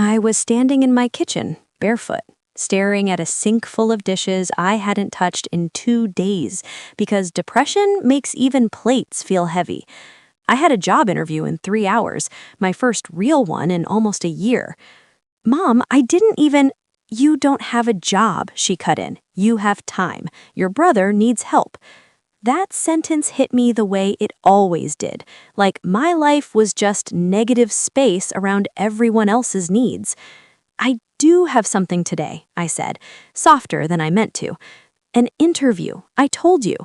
I was standing in my kitchen, barefoot, staring at a sink full of dishes I hadn't touched in 2 days because depression makes even plates feel heavy. I had a job interview in 3 hours, my first real one in almost a year. Mom, I didn't even. You don't have a job, she cut in. You have time. Your brother needs help. That sentence hit me the way it always did, like my life was just negative space around everyone else's needs. I do have something today, I said, softer than I meant to. An interview, I told you.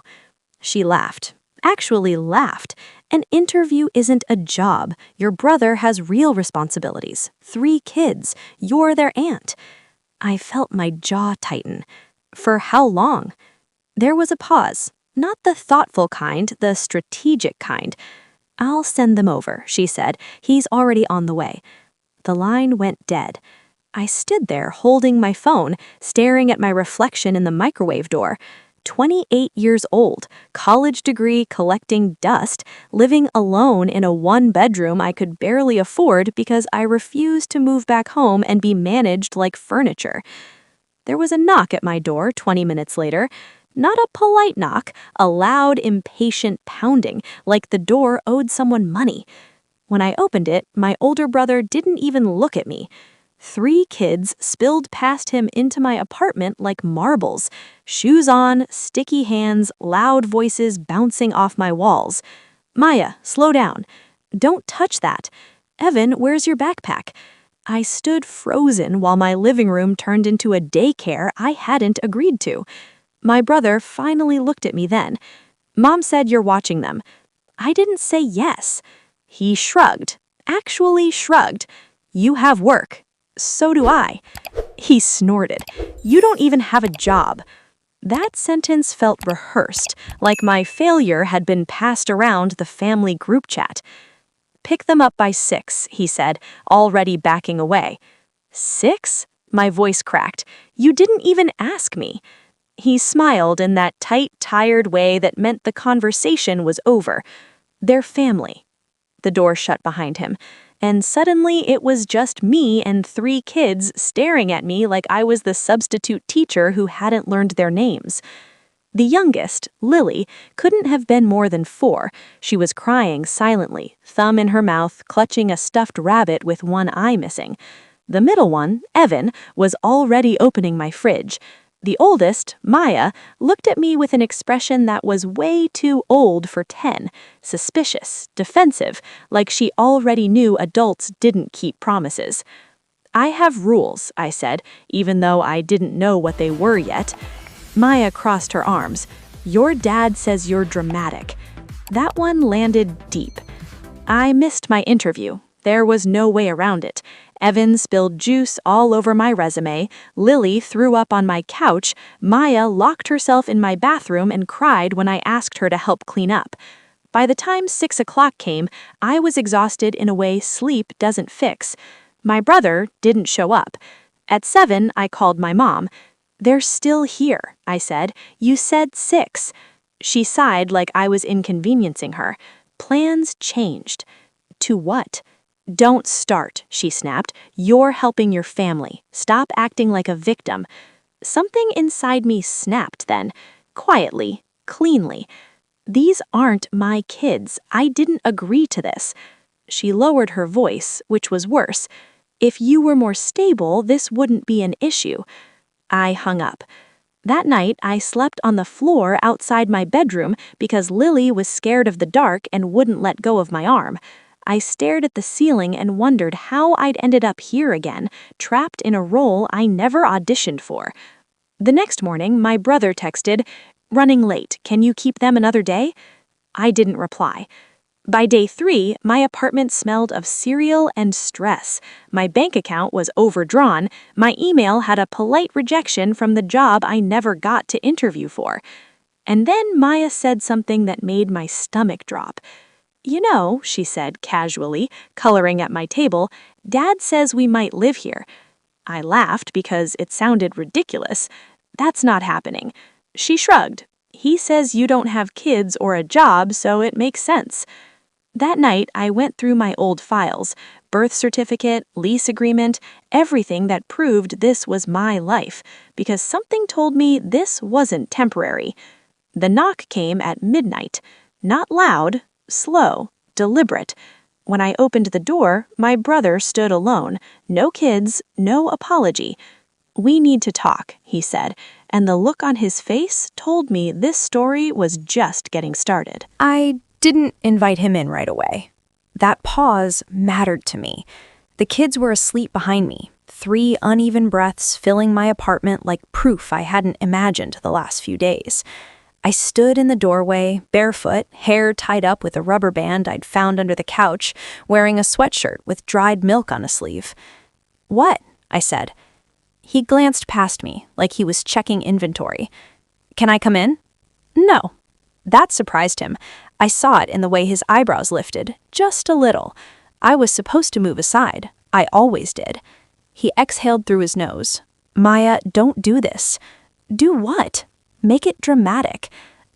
She laughed. Actually laughed. An interview isn't a job. Your brother has real responsibilities. 3 kids. You're their aunt. I felt my jaw tighten. For how long? There was a pause. Not the thoughtful kind, the strategic kind. I'll send them over, she said. He's already on the way. The line went dead. I stood there holding my phone, staring at my reflection in the microwave door. 28 years old, college degree collecting dust, living alone in a 1-bedroom I could barely afford because I refused to move back home and be managed like furniture. There was a knock at my door 20 minutes later. Not a polite knock, a loud, impatient pounding, like the door owed someone money. When I opened it, my older brother didn't even look at me. 3 kids spilled past him into my apartment like marbles. Shoes on, sticky hands, loud voices bouncing off my walls. Maya, slow down. Don't touch that. Evan, where's your backpack? I stood frozen while my living room turned into a daycare I hadn't agreed to. My brother finally looked at me then. Mom said you're watching them. I didn't say yes. He shrugged. Actually shrugged. You have work. So do I. He snorted. You don't even have a job. That sentence felt rehearsed, like my failure had been passed around the family group chat. Pick them up by 6, he said, already backing away. 6? My voice cracked. You didn't even ask me. He smiled in that tight, tired way that meant the conversation was over. Their family. The door shut behind him, and suddenly it was just me and 3 kids staring at me like I was the substitute teacher who hadn't learned their names. The youngest, Lily, couldn't have been more than 4. She was crying silently, thumb in her mouth, clutching a stuffed rabbit with one eye missing. The middle one, Evan, was already opening my fridge. The oldest, Maya, looked at me with an expression that was way too old for 10, suspicious, defensive, like she already knew adults didn't keep promises. I have rules, I said, even though I didn't know what they were yet. Maya crossed her arms. Your dad says you're dramatic. That one landed deep. I missed my interview. There was no way around it. Evan spilled juice all over my resume, Lily threw up on my couch, Maya locked herself in my bathroom and cried when I asked her to help clean up. By the time 6 o'clock came, I was exhausted in a way sleep doesn't fix. My brother didn't show up. At 7, I called my mom. They're still here, I said. You said 6. She sighed like I was inconveniencing her. Plans changed. To what? Don't start, she snapped. You're helping your family. Stop acting like a victim. Something inside me snapped then, quietly, cleanly. These aren't my kids. I didn't agree to this. She lowered her voice, which was worse. If you were more stable, this wouldn't be an issue. I hung up. That night, I slept on the floor outside my bedroom because Lily was scared of the dark and wouldn't let go of my arm. I stared at the ceiling and wondered how I'd ended up here again, trapped in a role I never auditioned for. The next morning, my brother texted, "Running late, can you keep them another day?" I didn't reply. By day 3, my apartment smelled of cereal and stress. My bank account was overdrawn. My email had a polite rejection from the job I never got to interview for. And then Maya said something that made my stomach drop. You know, she said casually, coloring at my table, Dad says we might live here. I laughed because it sounded ridiculous. That's not happening. She shrugged. He says you don't have kids or a job, so it makes sense. That night, I went through my old files, birth certificate, lease agreement, everything that proved this was my life, because something told me this wasn't temporary. The knock came at midnight. Not loud, slow, deliberate. When I opened the door, my brother stood alone. No kids, no apology. "We need to talk," he said, and the look on his face told me this story was just getting started. I didn't invite him in right away. That pause mattered to me. The kids were asleep behind me, 3 uneven breaths filling my apartment like proof I hadn't imagined the last few days. I stood in the doorway, barefoot, hair tied up with a rubber band I'd found under the couch, wearing a sweatshirt with dried milk on a sleeve. "What?" I said. He glanced past me like he was checking inventory. "Can I come in?" "No." That surprised him. I saw it in the way his eyebrows lifted, just a little. I was supposed to move aside. I always did. He exhaled through his nose. "Maya, don't do this." "Do what?" "Make it dramatic."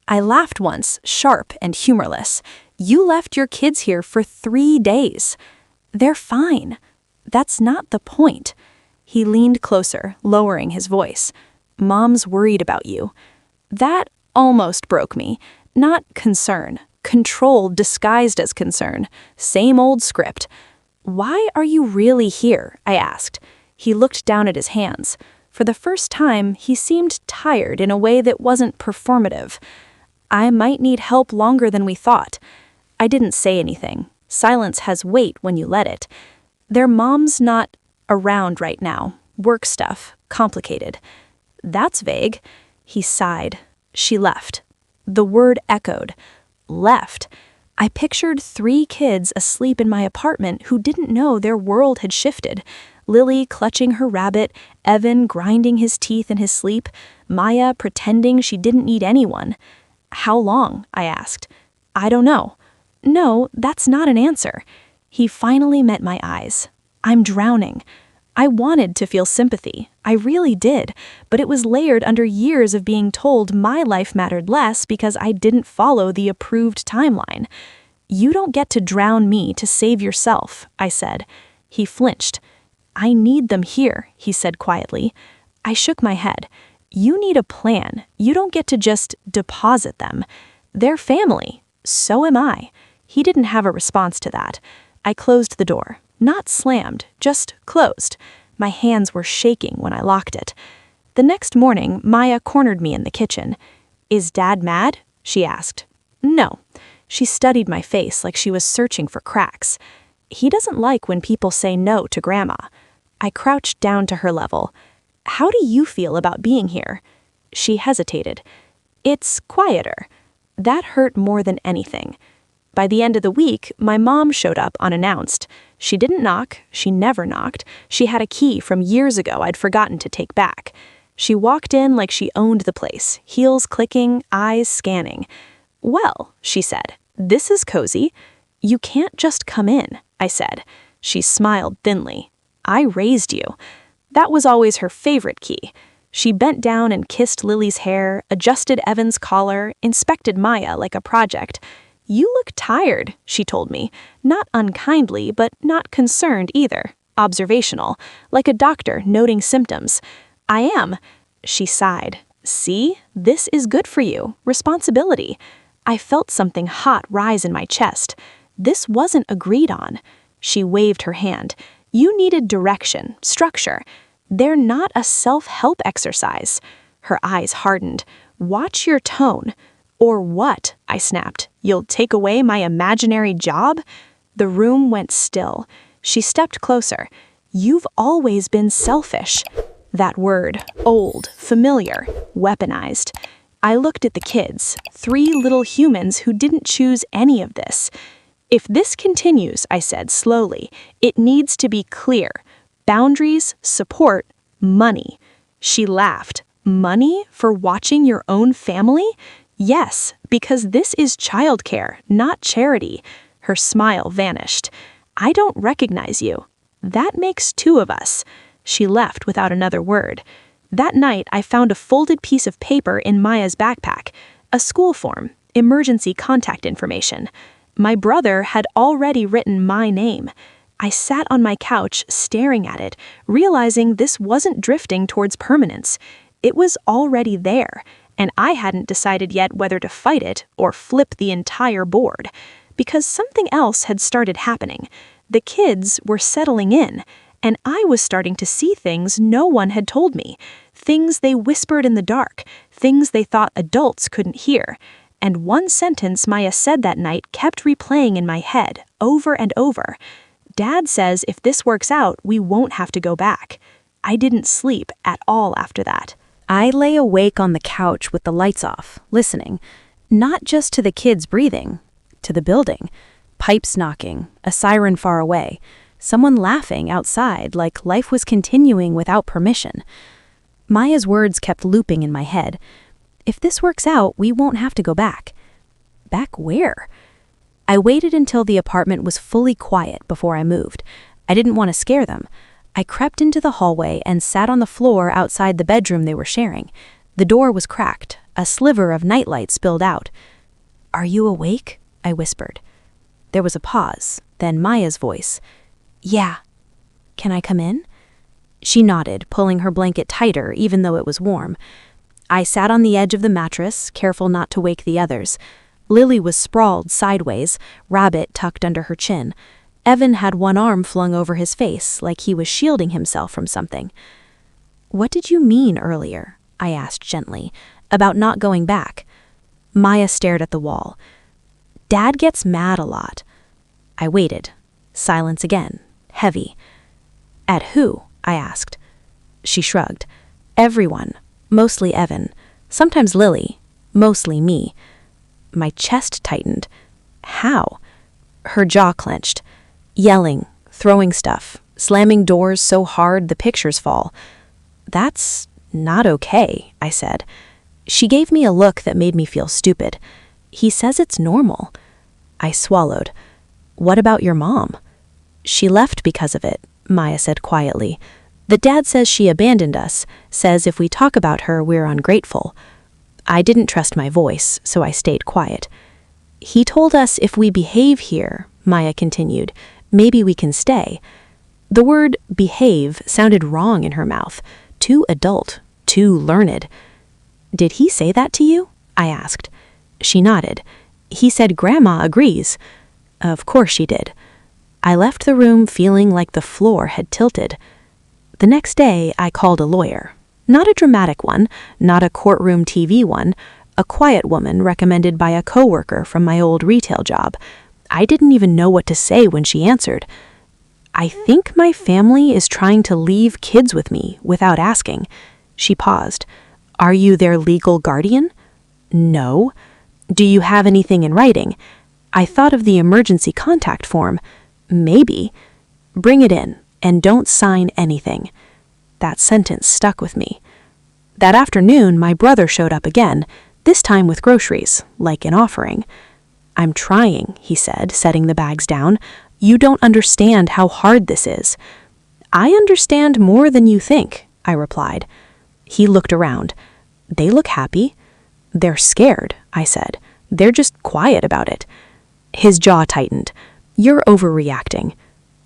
I laughed once, sharp and humorless. "You left your kids here for 3 days." "They're fine." "That's not the point." He leaned closer, lowering his voice. "Mom's worried about you." That almost broke me. Not concern. Control disguised as concern. Same old script. "Why are you really here?" I asked. He looked down at his hands. For the first time, he seemed tired in a way that wasn't performative. "I might need help longer than we thought." I didn't say anything. Silence has weight when you let it. "Their mom's not around right now. Work stuff. Complicated." "That's vague." He sighed. "She left." The word echoed. Left. I pictured 3 kids asleep in my apartment who didn't know their world had shifted. Lily clutching her rabbit, Evan grinding his teeth in his sleep, Maya pretending she didn't need anyone. "How long?" I asked. "I don't know." "No, that's not an answer." He finally met my eyes. "I'm drowning." I wanted to feel sympathy. I really did, but it was layered under years of being told my life mattered less because I didn't follow the approved timeline. "You don't get to drown me to save yourself," I said. He flinched. "I need them here," he said quietly. I shook my head. "You need a plan. You don't get to just deposit them. They're family. So am I." He didn't have a response to that. I closed the door. Not slammed, just closed. My hands were shaking when I locked it. The next morning, Maya cornered me in the kitchen. "Is Dad mad?" she asked. "No." She studied my face like she was searching for cracks. "He doesn't like when people say no to Grandma." I crouched down to her level. "How do you feel about being here?" She hesitated. "It's quieter." That hurt more than anything. By the end of the week, my mom showed up unannounced. She didn't knock. She never knocked. She had a key from years ago I'd forgotten to take back. She walked in like she owned the place, heels clicking, eyes scanning. "Well," she said, "this is cozy." "You can't just come in," I said. She smiled thinly. "I raised you." That was always her favorite key. She bent down and kissed Lily's hair, adjusted Evan's collar, inspected Maya like a project. "You look tired," she told me, not unkindly, but not concerned either, observational, like a doctor noting symptoms. "I am." She sighed. "See, this is good for you, responsibility." I felt something hot rise in my chest. This wasn't agreed on. She waved her hand. "You needed direction, structure. They're not a self-help exercise." Her eyes hardened. "Watch your tone." "Or what?" I snapped. "You'll take away my imaginary job?" The room went still. She stepped closer. "You've always been selfish." That word, old, familiar, weaponized. I looked at the kids, 3 little humans who didn't choose any of this. "If this continues," I said slowly, "it needs to be clear. Boundaries, support, money." She laughed. "Money for watching your own family?" "Yes, because this is childcare, not charity." Her smile vanished. "I don't recognize you." "That makes 2 of us." She left without another word. That night, I found a folded piece of paper in Maya's backpack, a school form, emergency contact information. My brother had already written my name. I sat on my couch staring at it, realizing this wasn't drifting towards permanence. It was already there, and I hadn't decided yet whether to fight it or flip the entire board. Because something else had started happening. The kids were settling in, and I was starting to see things no one had told me. Things they whispered in the dark, things they thought adults couldn't hear. And one sentence Maya said that night kept replaying in my head, over and over. Dad says if this works out, we won't have to go back. I didn't sleep at all after that. I lay awake on the couch with the lights off, listening, not just to the kids breathing, to the building. Pipes knocking, a siren far away, someone laughing outside like life was continuing without permission. Maya's words kept looping in my head. If this works out, we won't have to go back. Back where? I waited until the apartment was fully quiet before I moved. I didn't want to scare them. I crept into the hallway and sat on the floor outside the bedroom they were sharing. The door was cracked, a sliver of nightlight spilled out. "Are you awake?" I whispered. There was a pause, then Maya's voice. "Yeah. Can I come in?" She nodded, pulling her blanket tighter even though it was warm. I sat on the edge of the mattress, careful not to wake the others. Lily was sprawled sideways, Rabbit tucked under her chin. Evan had one arm flung over his face, like he was shielding himself from something. "What did you mean earlier?" I asked gently, "about not going back?" Maya stared at the wall. "Dad gets mad a lot." I waited. Silence again, heavy. "At who?" I asked. She shrugged. "Everyone. Mostly Evan. Sometimes Lily. Mostly me." My chest tightened. "How?" Her jaw clenched. "Yelling, throwing stuff, slamming doors so hard the pictures fall." "That's not okay," I said. She gave me a look that made me feel stupid. "He says it's normal." I swallowed. "What about your mom?" "She left because of it," Maya said quietly. "The dad says she abandoned us, says if we talk about her, we're ungrateful." I didn't trust my voice, so I stayed quiet. "He told us if we behave here," Maya continued, "maybe we can stay." The word behave sounded wrong in her mouth, too adult, too learned. "Did he say that to you?" I asked. She nodded. "He said Grandma agrees." Of course she did. I left the room feeling like the floor had tilted. The next day, I called a lawyer. Not a dramatic one, not a courtroom TV one, a quiet woman recommended by a coworker from my old retail job. I didn't even know what to say when she answered. "I think my family is trying to leave kids with me without asking." She paused. "Are you their legal guardian?" "No." "Do you have anything in writing?" I thought of the emergency contact form. "Maybe." "Bring it in, and don't sign anything." That sentence stuck with me. That afternoon, my brother showed up again, this time with groceries, like an offering. "I'm trying," he said, setting the bags down. "You don't understand how hard this is." "I understand more than you think," I replied. He looked around. "They look happy." "They're scared," I said. "They're just quiet about it." His jaw tightened. "You're overreacting."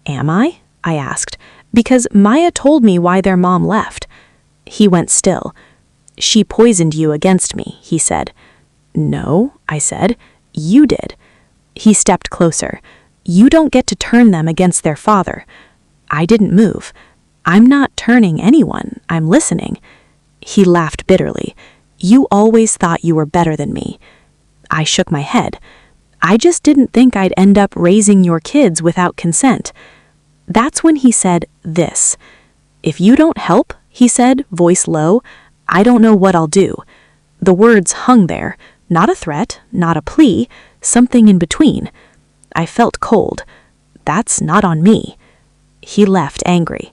"Am I?" I asked. "Because Maya told me why their mom left." He went still. "She poisoned you against me," he said. "No," I said. "You did." He stepped closer. "You don't get to turn them against their father." I didn't move. "I'm not turning anyone. I'm listening." He laughed bitterly. "You always thought you were better than me." I shook my head. "I just didn't think I'd end up raising your kids without consent." That's when he said this. "If you don't help," he said, voice low, "I don't know what I'll do." The words hung there, not a threat, not a plea, something in between. I felt cold. That's not on me. He left angry.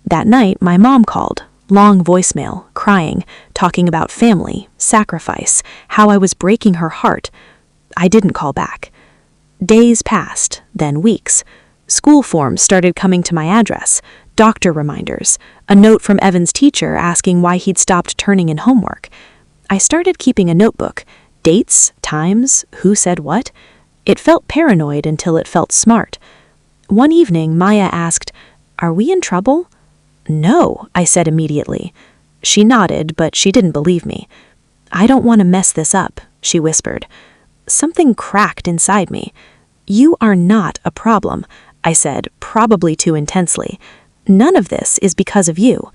That night, my mom called, long voicemail, crying, talking about family, sacrifice, how I was breaking her heart. I didn't call back. Days passed, then weeks. School forms started coming to my address, doctor reminders, a note from Evan's teacher asking why he'd stopped turning in homework. I started keeping a notebook, dates, times, who said what. It felt paranoid until it felt smart. One evening, Maya asked, "Are we in trouble?" "No," I said immediately. She nodded, but she didn't believe me. "I don't want to mess this up," she whispered. Something cracked inside me. "You are not a problem," I said, probably too intensely. "None of this is because of you."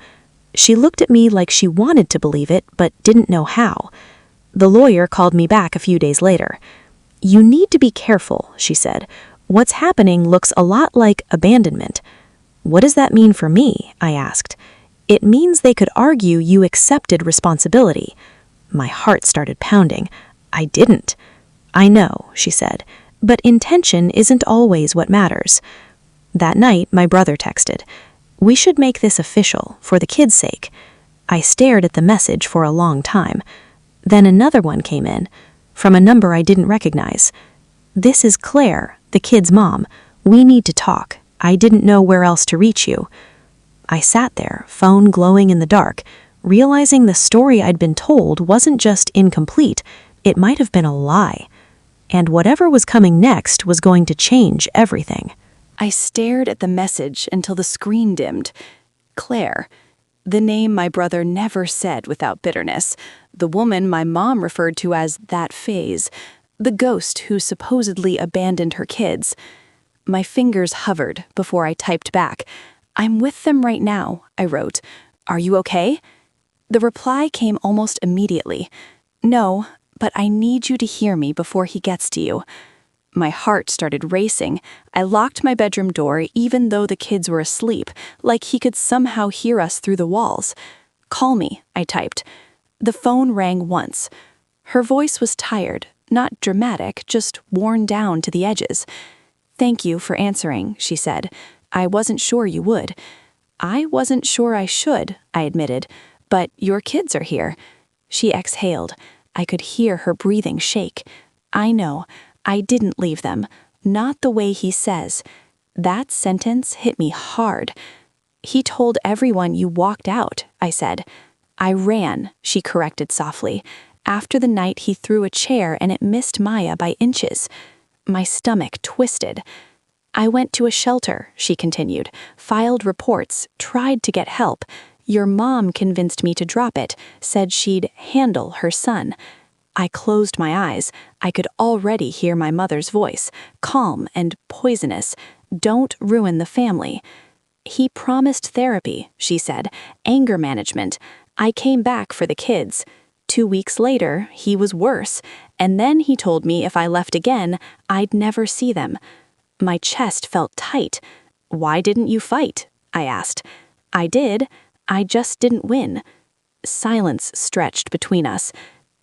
She looked at me like she wanted to believe it, but didn't know how. The lawyer called me back a few days later. "You need to be careful," she said. "What's happening looks a lot like abandonment." "What does that mean for me?" I asked. "It means they could argue you accepted responsibility." My heart started pounding. "I didn't." "I know," she said, "but intention isn't always what matters." That night, my brother texted, "We should make this official, for the kids' sake." I stared at the message for a long time. Then another one came in, from a number I didn't recognize. "This is Claire, the kid's mom. We need to talk. I didn't know where else to reach you." I sat there, phone glowing in the dark, realizing the story I'd been told wasn't just incomplete, it might have been a lie. And whatever was coming next was going to change everything. I stared at the message until the screen dimmed. Claire, the name my brother never said without bitterness, the woman my mom referred to as that phase, the ghost who supposedly abandoned her kids. My fingers hovered before I typed back. "I'm with them right now," I wrote. "Are you okay?" The reply came almost immediately. "No, but I need you to hear me before he gets to you." My heart started racing. I locked my bedroom door even though the kids were asleep, like he could somehow hear us through the walls. "Call me," I typed. The phone rang once. Her voice was tired, not dramatic, just worn down to the edges. "Thank you for answering," she said. "I wasn't sure you would." "I wasn't sure I should," I admitted. "But your kids are here." She exhaled. I could hear her breathing shake. "I know. I didn't leave them. Not the way he says." That sentence hit me hard. "He told everyone you walked out," I said. "I ran," she corrected softly. "After the night he threw a chair and it missed Maya by inches." My stomach twisted. "I went to a shelter," she continued, "filed reports, tried to get help. Your mom convinced me to drop it, said she'd handle her son." I closed my eyes. I could already hear my mother's voice, calm and poisonous. "Don't ruin the family." "He promised therapy," she said, "anger management. I came back for the kids. 2 weeks later, he was worse, and then he told me if I left again, I'd never see them." My chest felt tight. "Why didn't you fight?" I asked. "I did. I just didn't win." Silence stretched between us.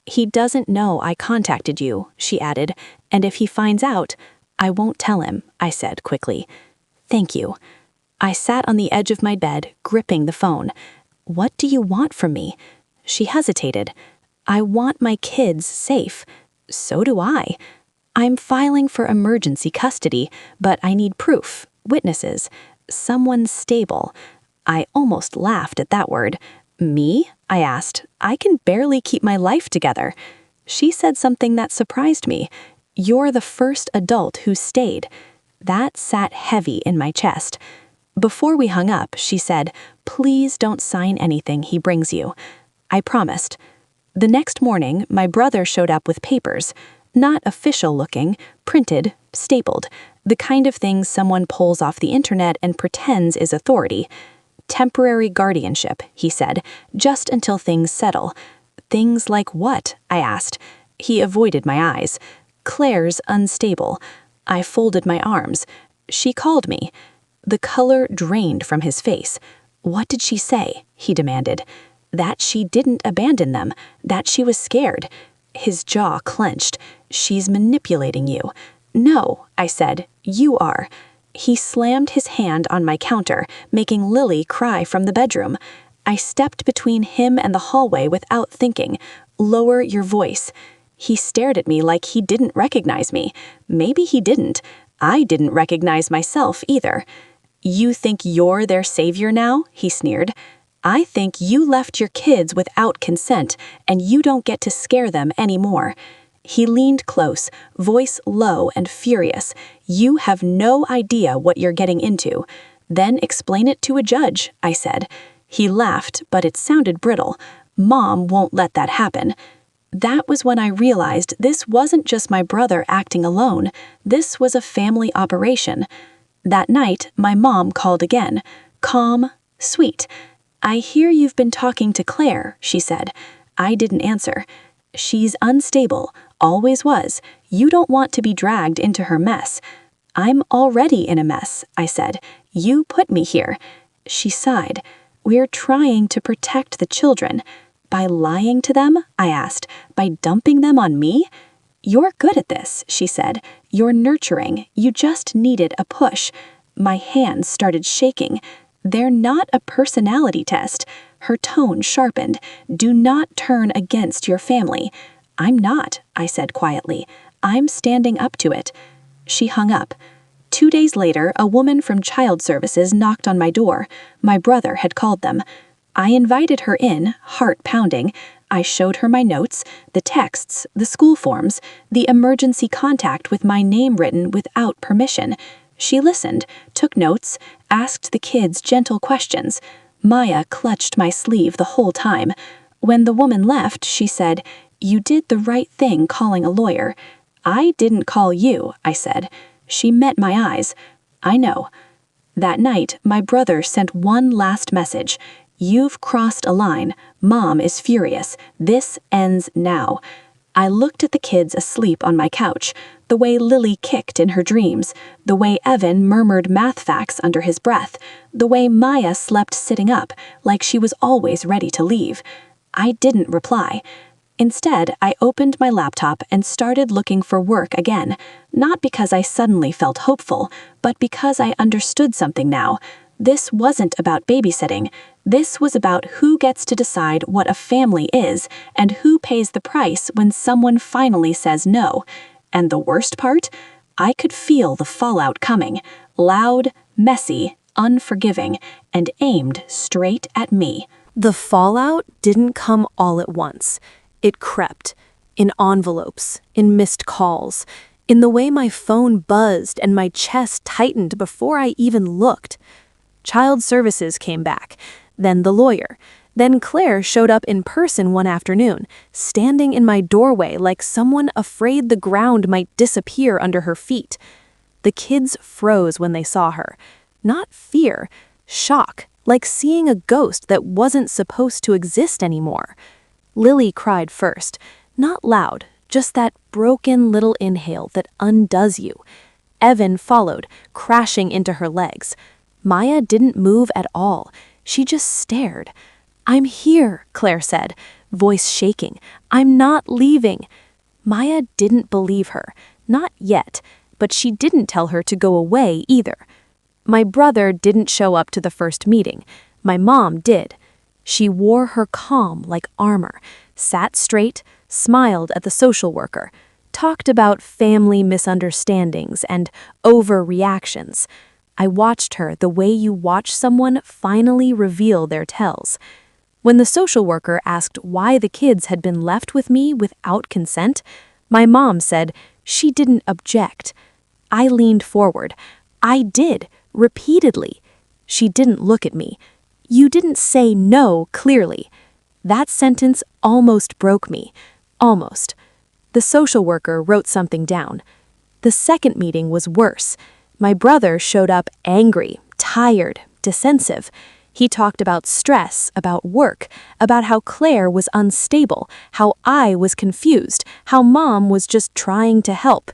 "He doesn't know I contacted you," she added, "and if he finds out, I won't tell him," I said quickly. "Thank you." I sat on the edge of my bed, gripping the phone. "What do you want from me?" She hesitated. "I want my kids safe." "So do I." "I'm filing for emergency custody, but I need proof, witnesses, someone stable." I almost laughed at that word. "Me?" I asked. "I can barely keep my life together." She said something that surprised me. "You're the first adult who stayed." That sat heavy in my chest. Before we hung up, she said, "Please don't sign anything he brings you." I promised. The next morning, my brother showed up with papers. Not official looking, printed, stapled. The kind of thing someone pulls off the internet and pretends is authority. "Temporary guardianship," he said, "just until things settle." "Things like what?" I asked. He avoided my eyes. "Claire's unstable." I folded my arms. "She called me." The color drained from his face. "What did she say?" he demanded. "That she didn't abandon them, that she was scared." His jaw clenched. "She's manipulating you." "No," I said, "you are." He slammed his hand on my counter, making Lily cry from the bedroom. I stepped between him and the hallway without thinking. "Lower your voice." He stared at me like he didn't recognize me. Maybe he didn't. I didn't recognize myself either. "You think you're their savior now?" he sneered. "I think you left your kids without consent, and you don't get to scare them anymore." He leaned close, voice low and furious. "You have no idea what you're getting into." "Then explain it to a judge," I said. He laughed, but it sounded brittle. "Mom won't let that happen." That was when I realized this wasn't just my brother acting alone. This was a family operation. That night, my mom called again. Calm, sweet. "I hear you've been talking to Claire," she said. I didn't answer. "She's unstable, always was. You don't want to be dragged into her mess." "I'm already in a mess," I said. "You put me here." She sighed. "We're trying to protect the children." "By lying to them?" I asked. "By dumping them on me?" "You're good at this," she said. "You're nurturing. You just needed a push." My hands started shaking. "They're not a personality test." Her tone sharpened. "Do not turn against your family." "I'm not," I said quietly. "I'm standing up to it." She hung up. 2 days later, a woman from Child Services knocked on my door. My brother had called them. I invited her in, heart pounding. I showed her my notes, the texts, the school forms, the emergency contact with my name written without permission. She listened, took notes, asked the kids gentle questions. Maya clutched my sleeve the whole time. When the woman left, she said, "You did the right thing calling a lawyer." "I didn't call you," I said. She met my eyes. "I know." That night, my brother sent one last message. "You've crossed a line. Mom is furious. This ends now." I looked at the kids asleep on my couch, the way Lily kicked in her dreams, the way Evan murmured math facts under his breath, the way Maya slept sitting up, like she was always ready to leave. I didn't reply. Instead, I opened my laptop and started looking for work again, not because I suddenly felt hopeful, but because I understood something now. This wasn't about babysitting. This was about who gets to decide what a family is and who pays the price when someone finally says no. And the worst part? I could feel the fallout coming, loud, messy, unforgiving, and aimed straight at me. The fallout didn't come all at once. It crept, in envelopes, in missed calls, in the way my phone buzzed and my chest tightened before I even looked. Child Services came back, then the lawyer. Then Claire showed up in person one afternoon, standing in my doorway like someone afraid the ground might disappear under her feet. The kids froze when they saw her. Not fear, shock, like seeing a ghost that wasn't supposed to exist anymore. Lily cried first, not loud, just that broken little inhale that undoes you. Evan followed, crashing into her legs. Maya didn't move at all. She just stared. "I'm here," Claire said, voice shaking. "I'm not leaving." Maya didn't believe her. Not yet, but she didn't tell her to go away either. My brother didn't show up to the first meeting. My mom did. She wore her calm like armor, sat straight, smiled at the social worker, talked about family misunderstandings and overreactions. I watched her the way you watch someone finally reveal their tells. When the social worker asked why the kids had been left with me without consent, my mom said she didn't object. I leaned forward. I did, repeatedly. She didn't look at me. "You didn't say no clearly." That sentence almost broke me. Almost. The social worker wrote something down. The second meeting was worse. My brother showed up angry, tired, defensive. He talked about stress, about work, about how Claire was unstable, how I was confused, how Mom was just trying to help.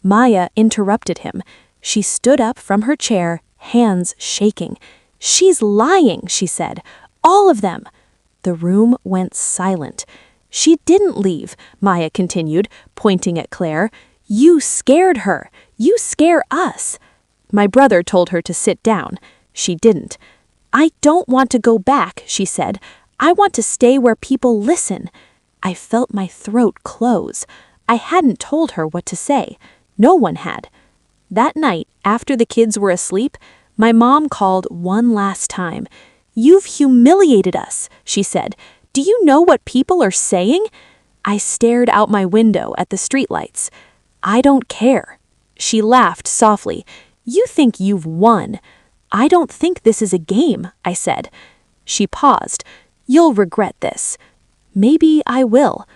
Maya interrupted him. She stood up from her chair, hands shaking. "She's lying," she said. "All of them." The room went silent. "She didn't leave," Maya continued, pointing at Claire. "You scared her. You scare us." My brother told her to sit down. She didn't. "I don't want to go back," she said. "I want to stay where people listen." I felt my throat close. I hadn't told her what to say. No one had. That night, after the kids were asleep, my mom called one last time. "You've humiliated us," she said. "Do you know what people are saying?" I stared out my window at the streetlights. I don't care. She laughed softly. You think you've won. I don't think this is a game, I said. She paused. You'll regret this. Maybe I will.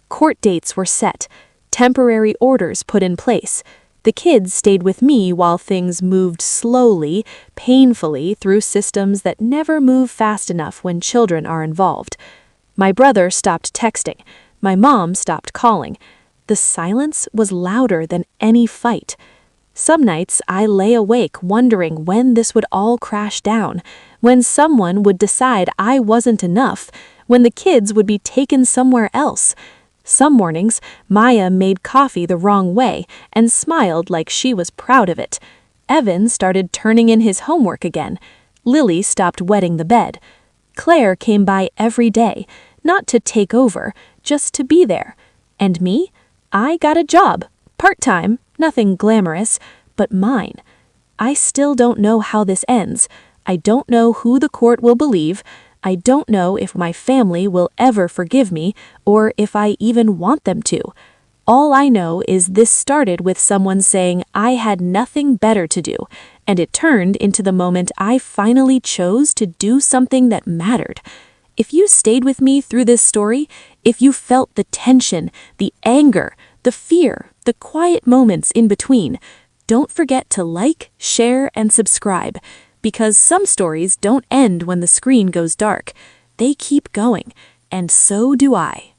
Court dates were set. Temporary orders put in place. The kids stayed with me while things moved slowly, painfully through systems that never move fast enough when children are involved. My brother stopped texting. My mom stopped calling. The silence was louder than any fight. Some nights I lay awake wondering when this would all crash down, when someone would decide I wasn't enough, when the kids would be taken somewhere else. Some mornings, Maya made coffee the wrong way and smiled like she was proud of it. Evan started turning in his homework again. Lily stopped wetting the bed. Claire came by every day, not to take over, just to be there. And me? I got a job, part-time, nothing glamorous, but mine. I still don't know how this ends. I don't know who the court will believe. I don't know if my family will ever forgive me or if I even want them to. All I know is this started with someone saying I had nothing better to do, and it turned into the moment I finally chose to do something that mattered. If you stayed with me through this story, if you felt the tension, the anger, the fear, the quiet moments in between, don't forget to like, share, and subscribe, because some stories don't end when the screen goes dark. They keep going, and so do I.